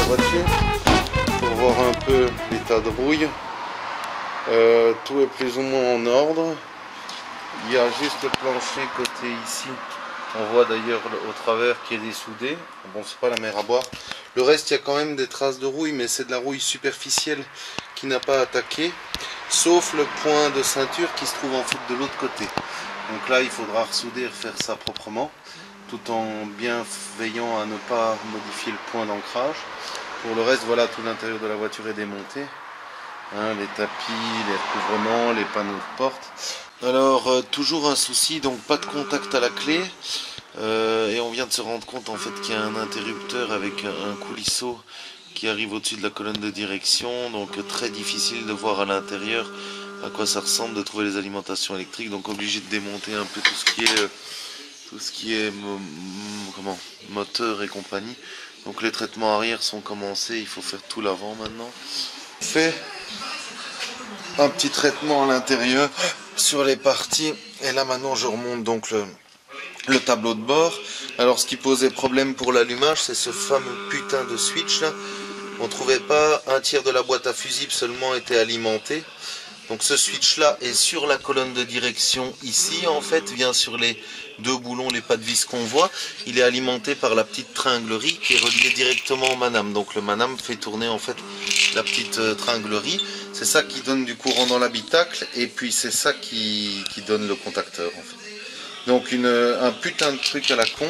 voiture pour voir un peu l'état de rouille. Tout est plus ou moins en ordre. Il y a juste le plancher côté ici. On voit d'ailleurs au travers qui est dessoudé. Bon, c'est pas la mer à boire. Le reste, il y a quand même des traces de rouille, mais c'est de la rouille superficielle qui n'a pas attaqué, sauf le point de ceinture qui se trouve en fait de l'autre côté. Donc là, il faudra ressouder et refaire ça proprement, tout en bien veillant à ne pas modifier le point d'ancrage. Pour le reste, voilà, tout l'intérieur de la voiture est démonté. Hein, les tapis, les recouvrements, les panneaux de porte. Alors, toujours un souci, donc pas de contact à la clé. Et on vient de se rendre compte en fait qu'il y a un interrupteur avec un coulisseau qui arrive au-dessus de la colonne de direction, donc très difficile de voir à l'intérieur à quoi ça ressemble, de trouver les alimentations électriques, donc obligé de démonter un peu tout ce qui est moteur et compagnie. Donc les traitements arrière sont commencés, il faut faire tout l'avant maintenant. On fait un petit traitement à l'intérieur sur les parties, et là maintenant je remonte donc le tableau de bord. Alors ce qui posait problème pour l'allumage, c'est ce fameux putain de switch là. On trouvait pas, un tiers de la boîte à fusibles seulement était alimenté. Donc ce switch là est sur la colonne de direction ici, en fait vient sur les deux boulons, les pas de vis qu'on voit. Il est alimenté par la petite tringlerie qui est reliée directement au manam. Donc le manam fait tourner en fait la petite tringlerie. C'est ça qui donne du courant dans l'habitacle, et puis c'est ça qui donne le contacteur en fait. Donc un putain de truc à la con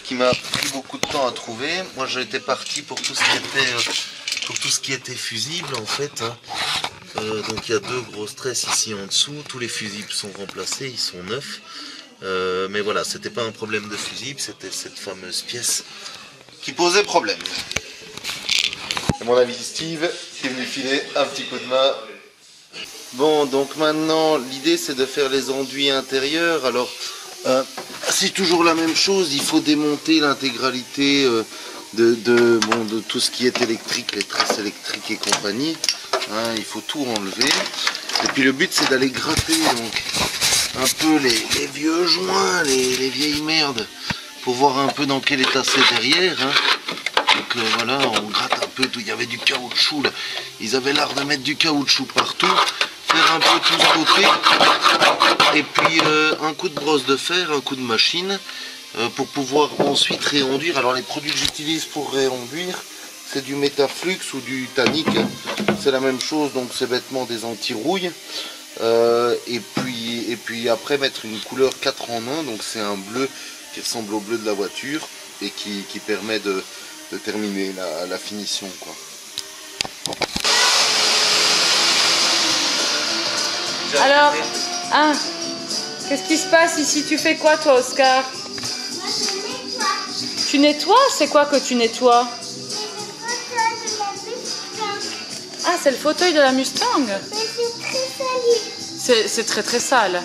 qui m'a pris beaucoup de temps à trouver. Moi j'étais parti pour tout ce qui était fusible en fait. Hein. Donc il y a deux grosses tresses ici en dessous. Tous les fusibles sont remplacés, ils sont neufs. Mais voilà, c'était pas un problème de fusible, c'était cette fameuse pièce qui posait problème. À mon avis, Steve qui est venu filer un petit coup de main. Bon, donc maintenant l'idée c'est de faire les enduits intérieurs. Alors c'est toujours la même chose, il faut démonter l'intégralité de tout ce qui est électrique, les tresses électriques et compagnie. Hein, il faut tout enlever. Et puis le but c'est d'aller gratter donc un peu les vieux joints, les vieilles merdes, pour voir un peu dans quel état c'est derrière. Hein. Donc voilà, on gratte un peu tout. Il y avait du caoutchouc là. Ils avaient l'art de mettre du caoutchouc partout. Faire un peu tout ce côté. Et puis un coup de brosse de fer, un coup de machine. Pour pouvoir ensuite réenduire. Alors les produits que j'utilise pour réenduire, c'est du Métaflux ou du Tannic. C'est la même chose, donc c'est bêtement des anti-rouilles. Et puis après mettre une couleur 4 en 1, donc c'est un bleu qui ressemble au bleu de la voiture et qui permet de terminer la finition, quoi. Alors, hein, qu'est-ce qui se passe ici? Tu fais quoi toi, Oscar? Moi, je nettoie. Tu nettoies? C'est quoi que tu nettoies? Ah, c'est le fauteuil de la Mustang. Mais c'est très sali. C'est très très sale.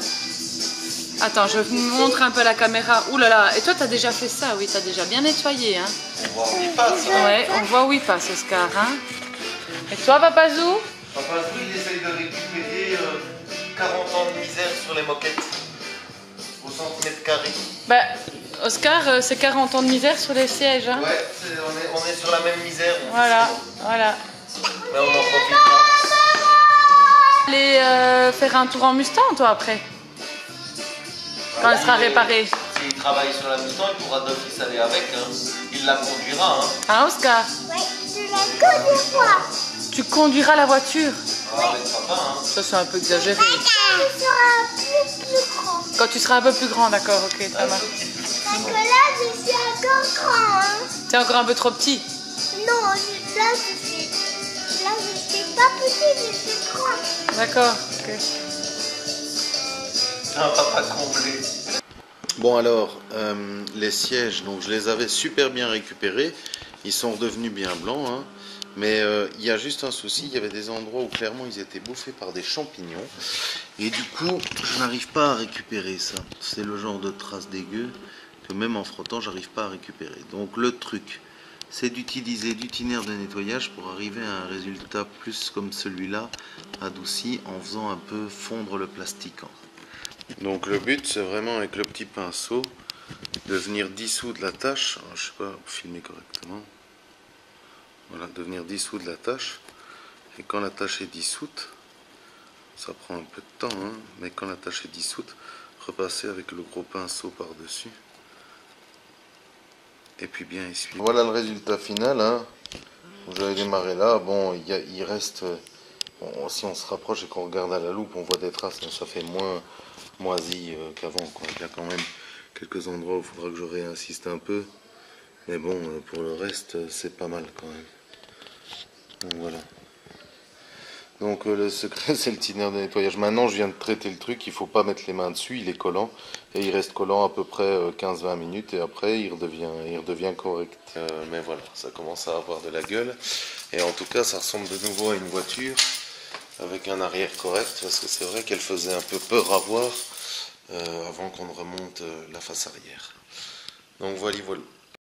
Attends, je vous montre un peu la caméra. Ouh là là, et toi t'as déjà fait ça? Oui, t'as déjà bien nettoyé, hein? On voit où il passe. Hein. Ouais, on voit où il passe, Oscar, hein? Et toi, Papazou? Papazou, il essaye de récupérer 40 ans de misère sur les moquettes au centimètre carré. Bah, Oscar, c'est 40 ans de misère sur les sièges, hein? Ouais, on est sur la même misère. Voilà, voilà. Mais on en profite pas. Aller faire un tour en Mustang, toi, après? Quand elle sera réparée. S'il travaille sur la Mustang, il pourra d'office aller avec. Hein. Il la conduira. Hein. Hein, Oscar? Ouais, je la conduis. Tu conduiras la voiture? Ah, avec papa, hein. Ça, c'est un peu exagéré. Elle sera plus grand. Quand tu seras un peu plus grand, d'accord, ok, ça marche. Parce que là, je suis encore grand. Hein. T'es encore un peu trop petit. Non, là, je suis pas petit, je suis grand. D'accord, ok. Un papa comblé. Bon alors, les sièges, donc je les avais super bien récupérés. Ils sont redevenus bien blancs, hein. Mais il y a juste un souci, il y avait des endroits où clairement ils étaient bouffés par des champignons. Et du coup, je n'arrive pas à récupérer ça. C'est le genre de trace dégueu que même en frottant, j'arrive pas à récupérer. Donc le truc, c'est d'utiliser du thinner de nettoyage pour arriver à un résultat plus comme celui-là, adouci, en faisant un peu fondre le plastique. Donc le but, c'est vraiment avec le petit pinceau de venir dissoudre la tâche. Alors, je sais pas, filmer correctement. Voilà, de venir dissoudre la tâche. Et quand la tâche est dissoute, ça prend un peu de temps, hein, mais quand la tâche est dissoute, repasser avec le gros pinceau par-dessus. Et puis bien essuyer. Voilà le résultat final. Hein. J'avais démarré là. Bon, il reste... Bon, si on se rapproche et qu'on regarde à la loupe, on voit des traces. Mais ça fait moins moisi qu'avant. Il y a quand même quelques endroits où il faudra que je réinsiste un peu. Mais bon, pour le reste, c'est pas mal quand même. Donc voilà. Donc le secret, c'est le thinner de nettoyage. Maintenant, je viens de traiter le truc, il ne faut pas mettre les mains dessus, il est collant. Et il reste collant à peu près 15-20 minutes et après, il redevient correct. Mais voilà, ça commence à avoir de la gueule. Et en tout cas, ça ressemble de nouveau à une voiture avec un arrière correct, parce que c'est vrai qu'elle faisait un peu peur à voir avant qu'on ne remonte la face arrière. Donc voilà, voilà.